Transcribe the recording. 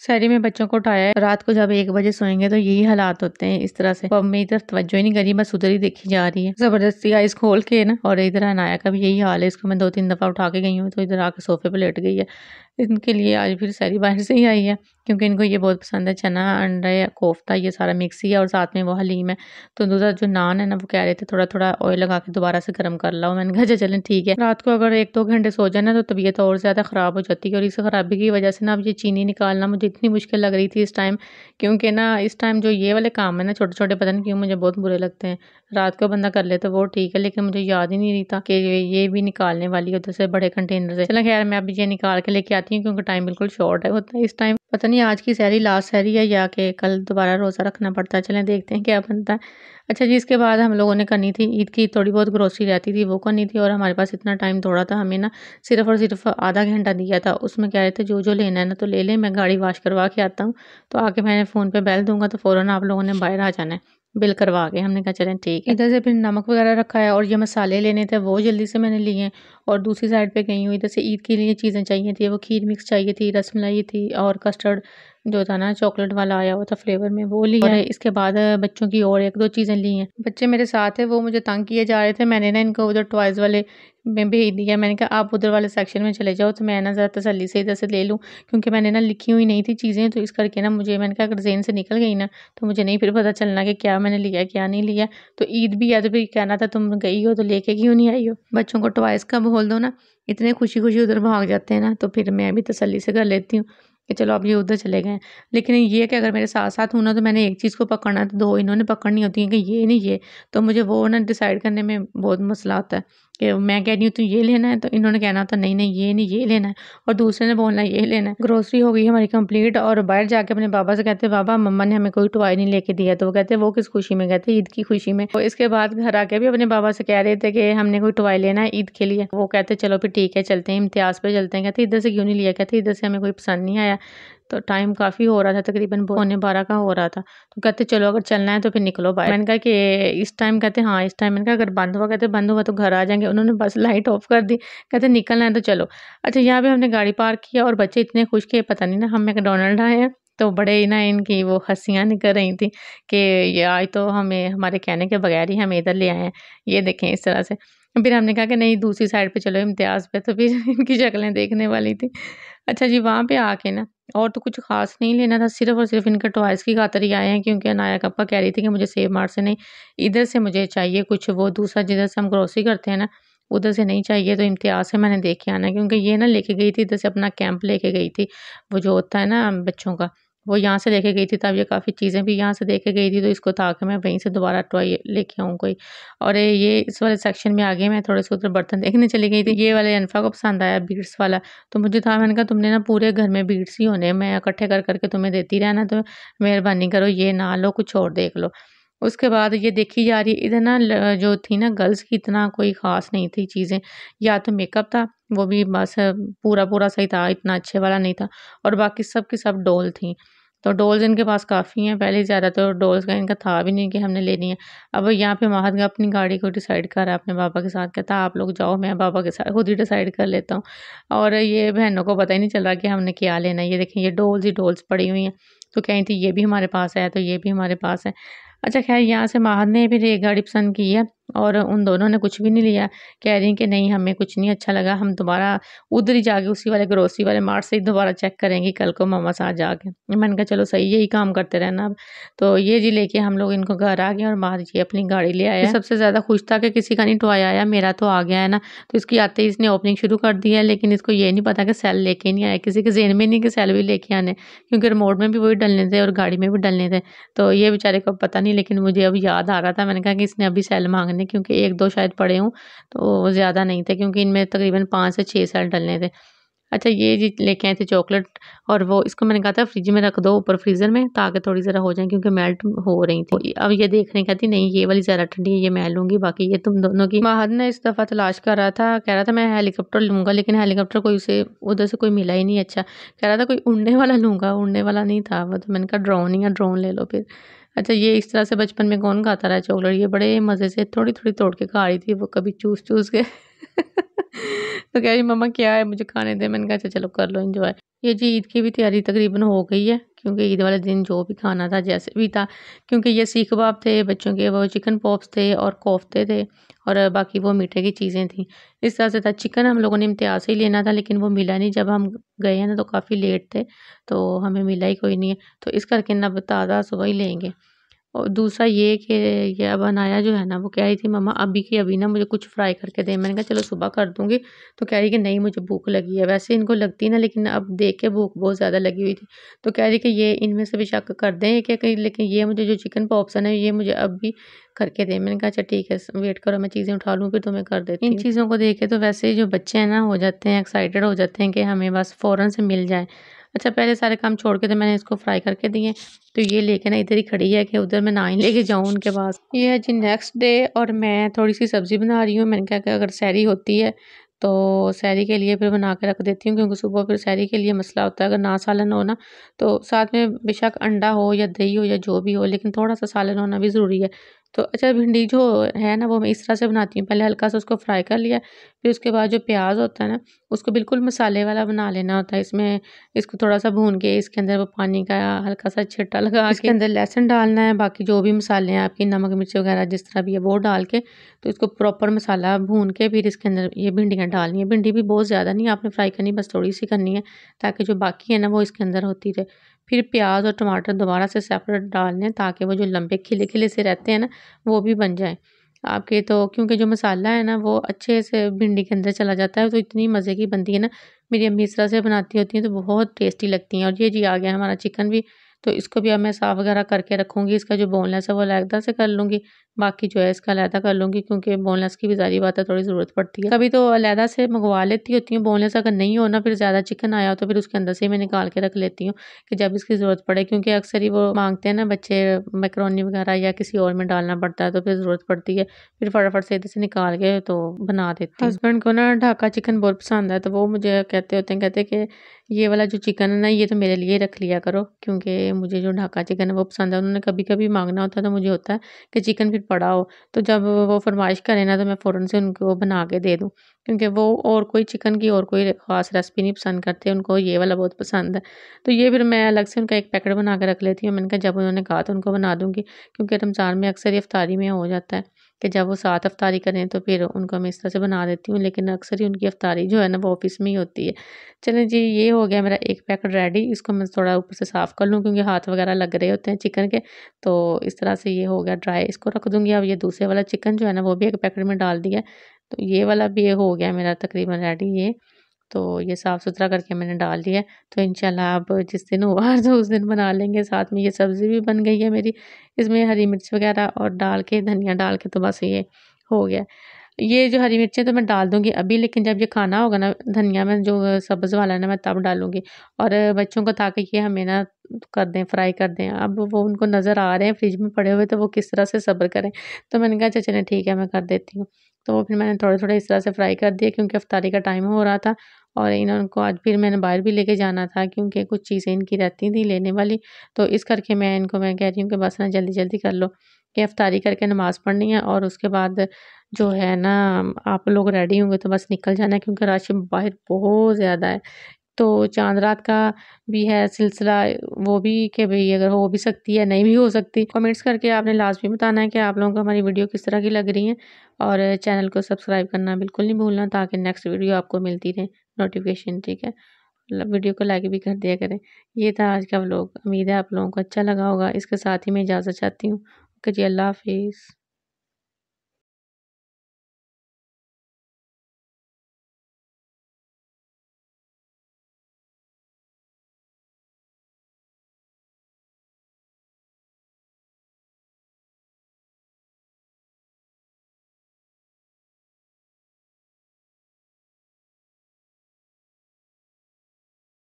शहरी में बच्चों को उठाया है, रात को जब 1 बजे सोएंगे तो यही हालात होते हैं इस तरह से। वो अब मेरी तरफ तवज्जो ही नहीं करी, बस उधर ही देखी जा रही है जबरदस्ती आइस खोल के ना। और इधर अनाया का भी यही हाल है, इसको मैं 2-3 दफा उठा के गई हूँ तो इधर आके सोफे पे लेट गई है। इनके लिए आज फिर सहरी बाहर से ही आई है, क्योंकि इनको ये बहुत पसंद है, चना अंडा या कोफ्ता ये सारा मिक्स ही है और साथ में वो हलीम है। तो दूसरा जो नान है ना, वो कह रहे थे थोड़ा थोड़ा ऑयल लगा के दोबारा से गर्म कर लो। मैंने कहा अच्छा चलें ठीक है। रात को अगर 1-2 घंटे सो जाए ना तो तबीयत और ज़्यादा ख़राब हो जाती है, और इस खराबी की वजह से ना अब ये चीनी निकालना मुझे इतनी मुश्किल लग रही थी इस टाइम, क्योंकि ना इस टाइम जो ये वाले काम है ना छोटे छोटे, पता नहीं क्यों मुझे बहुत बुरे लगते हैं। रात को बंदा कर ले तो वो ठीक है, लेकिन मुझे याद ही नहीं रही था कि ये भी निकालने वाली है उधर से बड़े कंटेनर से। चलो खैर मैं अभी ये निकाल के लेके आती हूँ, क्योंकि टाइम बिल्कुल शॉर्ट है होता है इस टाइम। पता नहीं आज की सहरी लास्ट सहरी है या कि कल दोबारा रोज़ा रखना पड़ता है। चलें देखते हैं क्या बनता है। अच्छा जी, इसके बाद हम लोगों ने करनी थी ईद की थोड़ी बहुत ग्रोसरी रहती थी वो करनी थी, और हमारे पास इतना टाइम थोड़ा था, हमें ना सिर्फ और सिर्फ आधा घंटा दिया था। उसमें कह रहे थे जो जो लेना है ना तो ले लें, मैं गाड़ी वॉश करवा के आता हूँ तो आके मैंने फ़ोन पे बेल दूंगा तो फ़ौरन आप लोगों ने बाहर आ जाना है बिल करवा के। हमने कहा चलें ठीक है। इधर से फिर नमक वगैरह रखा है और ये मसाले लेने थे वो जल्दी से मैंने लिए हैं, और दूसरी साइड पे गई हूँ। इधर से ईद के लिए चीज़ें चाहिए थी, वो खीर मिक्स चाहिए थी, रसमलाई थी और कस्टर्ड जो था ना चॉकलेट वाला आया हुआ था फ्लेवर में, वो लिया है। इसके बाद बच्चों की और 1-2 चीज़ें ली हैं। बच्चे मेरे साथ है, वो मुझे तंग किए जा रहे थे, मैंने ना इनको उधर टॉयज़ वाले में भेज दिया। मैंने कहा आप उधर वाले सेक्शन में चले जाओ तो मैं ना ज़रा तसल्ली से इधर से ले लूँ, क्योंकि मैंने ना लिखी हुई नहीं थी चीज़ें, तो इस करके ना मुझे, मैंने कहा अगर ज़हन से निकल गई ना तो मुझे नहीं फिर पता चलना कि क्या मैंने लिया क्या नहीं लिया। तो ईद भी है तो फिर कहना था तुम गई हो तो लेके क्यों नहीं आई हो। बच्चों को टॉयज़ का बोल दो ना, इतने खुशी-खुशी उधर भाग जाते हैं ना, तो फिर मैं भी तसल्ली से कर लेती हूँ कि चलो अब ये उधर चले गए हैं। लेकिन ये है कि अगर मेरे साथ-साथ हूँ ना तो मैंने एक चीज़ को पकड़ना है तो 2 इन्होंने पकड़नी होती है कि ये नहीं ये, तो मुझे वो ना डिसाइड करने में बहुत मसला होता है कि मैं कह रही हूँ तो ये लेना है तो इन्होंने कहना होता नहीं नहीं ये नहीं ये लेना है, और दूसरे ने बोलना ये लेना है। ग्रोसरी हो गई हमारी कंप्लीट, और बाहर जाके अपने बाबा से कहते बाबा मम्मा ने हमें कोई टॉय नहीं लेके दिया, तो वो कहते वो किस खुशी में, कहते ईद की खुशी में। तो इसके बाद घर आके भी अपने बाबा से कह रहे थे कि हमने कोई टॉय लेना है ईद के लिए, वो कहते चलो फिर ठीक है चलते हैं इम्तियाज़ पे चलते हैं। कहते इधर से क्यों नहीं लिया, कहते इधर से हमें कोई पसंद नहीं आया। तो टाइम काफ़ी हो रहा था, तकरीबन पौने 12 का हो रहा था, तो कहते चलो अगर चलना है तो फिर निकलो बाहर। मैंने कहा कि इस टाइम, कहते हाँ इस टाइम। मैंने कहा अगर बंद हुआ, कहते बंद हुआ तो घर आ जाएंगे। उन्होंने बस लाइट ऑफ कर दी, कहते निकलना है तो चलो। अच्छा यहाँ पे हमने गाड़ी पार्क किया और बच्चे इतने खुश के पता नहीं ना हम मैकडोनल्ड आए हैं, तो बड़े ना इनकी वो हंसियाँ निकल रही थी कि ये आज तो हमें हमारे कहने के बगैर ही हमें इधर ले आए हैं, ये देखें इस तरह से। फिर हमने कहा कि नहीं दूसरी साइड पे चलो इम्तियाज़ पे, तो फिर इनकी शक्लें देखने वाली थी। अच्छा जी, वहाँ पे आके ना और तो कुछ ख़ास नहीं लेना था, सिर्फ़ और सिर्फ़ इनके टॉयज़ की खातिर ही आए हैं, क्योंकि अनाया कप्पा कह रही थी कि मुझे सेव मार्ट से नहीं, इधर से मुझे चाहिए कुछ, वो दूसरा जिधर से हम ग्रोसरी करते हैं ना, उधर से नहीं चाहिए, तो इम्तियाज़ से मैंने देख के आना है। क्योंकि ये ना लेके गई थी इधर से अपना कैंप लेके गई थी, वो जो होता है ना बच्चों का, वो यहाँ से लेके गई थी, तब ये काफ़ी चीज़ें भी यहाँ से लेके गई थी, तो इसको था कि मैं वहीं से दोबारा टॉय लेके आऊँ कोई। और ये इस वाले सेक्शन में आ गई मैं, थोड़े से उधर बर्तन देखने चली गई थी। ये वाले अनफ़ा को पसंद आया बीड्स वाला, तो मुझे था, मैंने कहा तुमने ना पूरे घर में बीड्स ही होने हैं, मैं इकट्ठे कर कर के तुम्हें देती रहना, तो मेहरबानी करो ये ना लो, कुछ और देख लो। उसके बाद ये देखी जा रही इधर ना जो थी ना गर्ल्स की, इतना कोई ख़ास नहीं थी चीज़ें, या तो मेकअप था, वो भी बस पूरा-पूरा सही था, इतना अच्छे वाला नहीं था, और बाकी सब की सब डॉल थी। तो डॉल्स इनके पास काफ़ी हैं, पहले ज़्यादा तो डॉल्स का इनका था भी नहीं कि हमने लेनी है। अब यहाँ पे महद अपनी गाड़ी को डिसाइड कर रहा है अपने पापा के साथ, कहता आप लोग जाओ, मैं पापा के साथ खुद ही डिसाइड कर लेता हूँ। और ये बहनों को पता ही नहीं चल रहा कि हमने क्या लेना है। ये देखें ये डॉल्स ही डॉल्स पड़ी हुई हैं, तो कह रही थी ये भी हमारे पास है, तो ये भी हमारे पास है। अच्छा ख़ैर यहाँ से महद ने फिर एक गाड़ी पसंद की है, और उन दोनों ने कुछ भी नहीं लिया। कह रही हैं कि नहीं हमें कुछ नहीं अच्छा लगा, हम दोबारा उधर ही जाके उसी वाले ग्रोसरी वाले मार्ट से ही दोबारा चेक करेंगी कल को मम्मा साथ जाके। मैंने कहा चलो सही यही काम करते रहना अब। तो ये जी लेके हम लोग इनको घर आ गए, और महद जी अपनी गाड़ी ले आया। सबसे ज़्यादा खुश था कि किसी का नहीं टॉय आया, मेरा तो आ गया है ना। तो इसकी आते ही इसने ओपनिंग शुरू कर दी है, लेकिन इसको ये नहीं पता कि सेल लेके नहीं आया। किसी के ज़हन में नहीं कि सेल भी लेके आने, क्योंकि रिमोट में भी वही डलने थे और गाड़ी में भी डलने थे। तो ये बेचारे को पता नहीं, लेकिन मुझे अब याद आ रहा था। मैंने कहा कि इसने अभी सेल माँगने, क्योंकि 1-2 शायद पड़े हों, तो ज़्यादा नहीं थे, क्योंकि इनमें तकरीबन 5 से 6 सेल डलने थे। अच्छा ये जी लेके आए थे चॉकलेट, और वो इसको मैंने कहा था फ्रिज में रख दो ऊपर फ्रीज़र में, ताकि थोड़ी ज़रा हो जाए, क्योंकि मेल्ट हो रही थी। अब ये देख रही, कहती नहीं ये वाली ज़्यादा ठंडी है, ये मैं लूँगी, बाकी ये तुम दोनों की। महद ने इस दफ़ा तलाश कर रहा था, कह रहा था मैं हेलीकॉप्टर लूँगा, लेकिन हेलीकॉप्टर कोई उसे उधर से कोई मिला ही नहीं अच्छा। कह रहा था कोई उड़ने वाला लूँगा, उड़ने वाला नहीं था वो, तो मैंने कहा ड्रोन ही है, ड्रोन ले लो फिर। अच्छा ये इस तरह से बचपन में कौन खाता रहा चॉकलेट, ये बड़े मज़े से थोड़ी-थोड़ी तोड़ के खा रही थी वो, कभी चूस-चूस के। तो कह रही मम्मा क्या है मुझे खाने दे, मैंने कहा अच्छा चलो कर लो एन्जॉय। ये जी ईद की भी तैयारी तकरीबन हो गई है, क्योंकि ईद वाले दिन जो भी खाना था जैसे भी था, क्योंकि ये सीख कबाब थे बच्चों के, वो चिकन पॉप्स थे और कोफ्ते थे और बाकी वो मीठे की चीज़ें थी। इस तरह से था। चिकन हम लोगों ने इम्तियाज़ से ही लेना था, लेकिन वो मिला नहीं। जब हम गए हैं ना तो काफ़ी लेट थे, तो हमें मिला ही कोई नहीं है। तो इस करके ना अब ताज़ा सुबह ही लेंगे। और दूसरा ये कि ये अब अनाया जो है ना, वो कह रही थी मम्मा अभी की अभी ना मुझे कुछ फ्राई करके दे। मैंने कहा चलो सुबह कर दूँगी। तो कह रही कि नहीं मुझे भूख लगी है। वैसे इनको लगती ना, लेकिन अब देख के भूख बहुत ज़्यादा लगी हुई थी। तो कह रही कि ये इनमें से भी शक कर दें क्या कहीं, लेकिन ये मुझे जो चिकन पॉप्स है ना ये मुझे अब भी करके दें। मैंने कहा अच्छा ठीक है, वेट करो मैं चीज़ें उठा लूँ फिर तुम्हें कर देती हूँ। इन चीज़ों को देख के तो वैसे ही जो बच्चे हैं ना हो जाते हैं, एक्साइटेड हो जाते हैं कि हमें बस फ़ौरन से मिल जाए। अच्छा पहले सारे काम छोड़ के तो मैंने इसको फ्राई करके दिए। तो ये लेके ना इधर ही खड़ी है कि उधर मैं ना ही लेके जाऊँ उनके पास। ये है जी नेक्स्ट डे और मैं थोड़ी-सी सब्ज़ी बना रही हूँ। मैंने कहा कि अगर सहरी होती है तो सहरी के लिए फिर बना के रख देती हूँ, क्योंकि सुबह फिर सहरी के लिए मसला होता है। अगर ना सालन हो ना तो साथ में बेशक अंडा हो या दही हो या जो भी हो, लेकिन थोड़ा-सा सालन होना भी ज़रूरी है। तो अच्छा भिंडी जो है ना वो मैं इस तरह से बनाती हूँ, पहले हल्का सा उसको फ्राई कर लिया, फिर उसके बाद जो प्याज़ होता है ना उसको बिल्कुल मसाले वाला बना लेना होता है। इसमें इसको थोड़ा-सा भून के इसके अंदर वो पानी का हल्का सा छिट्टा लगा के इसके अंदर लहसुन डालना है, बाकी जो भी मसाले हैं आपकी नमक, मिर्च वगैरह जिस तरह भी है वो डाल के, तो इसको प्रॉपर मसाला भून के फिर इसके अंदर ये भिंडियाँ डालनी है। भिंडी भी बहुत ज़्यादा नहीं आपने फ्राई करनी, बस थोड़ी-सी करनी है, ताकि जो बाकी है ना वो इसके अंदर होती रहे। फिर प्याज़ और टमाटर दोबारा से सेपरेट डालने हैं, ताकि वो जो लंबे खिले-खिले से रहते हैं ना वो भी बन जाएँ आपके। तो क्योंकि जो मसाला है ना वो अच्छे से भिंडी के अंदर चला जाता है, तो इतनी मज़े की बनती है ना। मेरी अम्मी इस तरह से बनाती होती हैं तो बहुत टेस्टी लगती हैं। और ये जी आ गया हमारा चिकन भी, तो इसको भी अब मैं साफ़ वगैरह करके रखूँगी। इसका जो बोनलेस है वो अलहदा से कर लूँगी, बाकी जो है इसका अलहदा कर लूँगी, क्योंकि बोनलेस की भी ज़ाहिर बात है थोड़ी ज़रूरत पड़ती है। कभी तो अलहदा से मंगवा लेती होती हूँ बोनलेस, अगर नहीं हो ना फिर ज़्यादा चिकन आया हो तो फिर उसके अंदर से ही मैं निकाल के रख लेती हूँ कि जब इसकी ज़रूरत पड़े, क्योंकि अक्सर ही वो माँगते हैं ना बच्चे मैकरोनी वगैरह या किसी और में डालना पड़ता है, तो फिर ज़रूरत पड़ती है। फिर फटाफट से इधर से निकाल के तो बना देती हूँ। हस्बैंड को ना ढाका चिकन बहुत पसंद है, तो वो मुझे कहते होते हैं, कहते कि ये वाला जो चिकन है ना ये तो मेरे लिए रख लिया करो, क्योंकि मुझे जो ढाका चिकन है वो पसंद है। उन्होंने कभी-कभी माँगना होता है तो मुझे होता है कि चिकन फिर पड़ा हो, तो जब वो फरमाइश करें ना तो मैं फ़ौरन से उनको बना के दे दूँ, क्योंकि वो और कोई चिकन की और कोई ख़ास रेसिपी नहीं पसंद करते, उनको ये वाला बहुत पसंद है। तो ये फिर मैं अलग से उनका एक पैकेट बना के रख लेती हूँ। मैंने कहा जब उन्होंने कहा तो उनको बना दूँगी, क्योंकि रमज़ान में अक्सर ये इफ्तारी में हो जाता है कि जब वो साथ इफ्तारी करें तो फिर उनको मैं इस तरह से बना देती हूँ, लेकिन अक्सर ही उनकी इफ्तारी जो है ना वो ऑफ़िस में ही होती है। चलें जी, ये हो गया मेरा एक पैकेट रेडी। इसको मैं थोड़ा ऊपर से साफ़ कर लूँ, क्योंकि हाथ वगैरह लग रहे होते हैं चिकन के। तो इस तरह से ये हो गया ड्राई, इसको रख दूँगी। अब ये दूसरे वाला चिकन जो है ना वो भी एक पैकेट में डाल दिया है। तो ये वाला भी ये हो गया मेरा तकरीबन रेडी ये। तो ये साफ़-सुथरा करके मैंने डाल दिया है। तो इंशाल्लाह अब जिस दिन हुआ तो उस दिन बना लेंगे। साथ में ये सब्ज़ी भी बन गई है मेरी। इसमें हरी मिर्च वगैरह और डाल के धनिया डाल के तो बस ये हो गया। ये जो हरी मिर्चें तो मैं डाल दूँगी अभी, लेकिन जब ये खाना होगा ना धनिया में जो सब्ज़ वाला है ना मैं तब डालूँगी। और बच्चों को था कि ये हमें ना कर दें, फ्राई कर दें। अब वो उनको नज़र आ रहे हैं फ्रिज में पड़े हुए, तो वो किस तरह से सब्र करें। तो मैंने कहा अच्छा चलें ठीक है मैं कर देती हूँ। तो वो फिर मैंने थोड़े-थोड़े इस तरह से फ्राई कर दिए, क्योंकि इफ्तारी का टाइम हो रहा था और इनको आज फिर मैंने बाहर भी लेके जाना था, क्योंकि कुछ चीज़ें इनकी रहती थी लेने वाली। तो इस करके मैं कह रही हूँ कि बस ना जल्दी-जल्दी कर लो कि इफ्तारी करके नमाज़ पढ़नी है, और उसके बाद जो है ना आप लोग रेडी होंगे तो बस निकल जाना है, क्योंकि रश बाहर बहुत ज़्यादा है। तो चाँद रात का भी है सिलसिला, वो भी कि भई अगर हो भी सकती है, नहीं भी हो सकती। कमेंट्स करके आपने लाज़मी बताना है कि आप लोगों को हमारी वीडियो किस तरह की लग रही है, और चैनल को सब्सक्राइब करना बिल्कुल नहीं भूलना, ताकि नेक्स्ट वीडियो आपको मिलती रहे नोटिफ़िकेशन, ठीक है? वीडियो को लाइक भी कर दिया करें। ये था आज का व्लॉग। उम्मीद है आप लोगों को अच्छा लगा होगा। इसके साथ ही मैं इजाज़त चाहती हूँ। ओके जी, अल्लाह हाफ़िज़।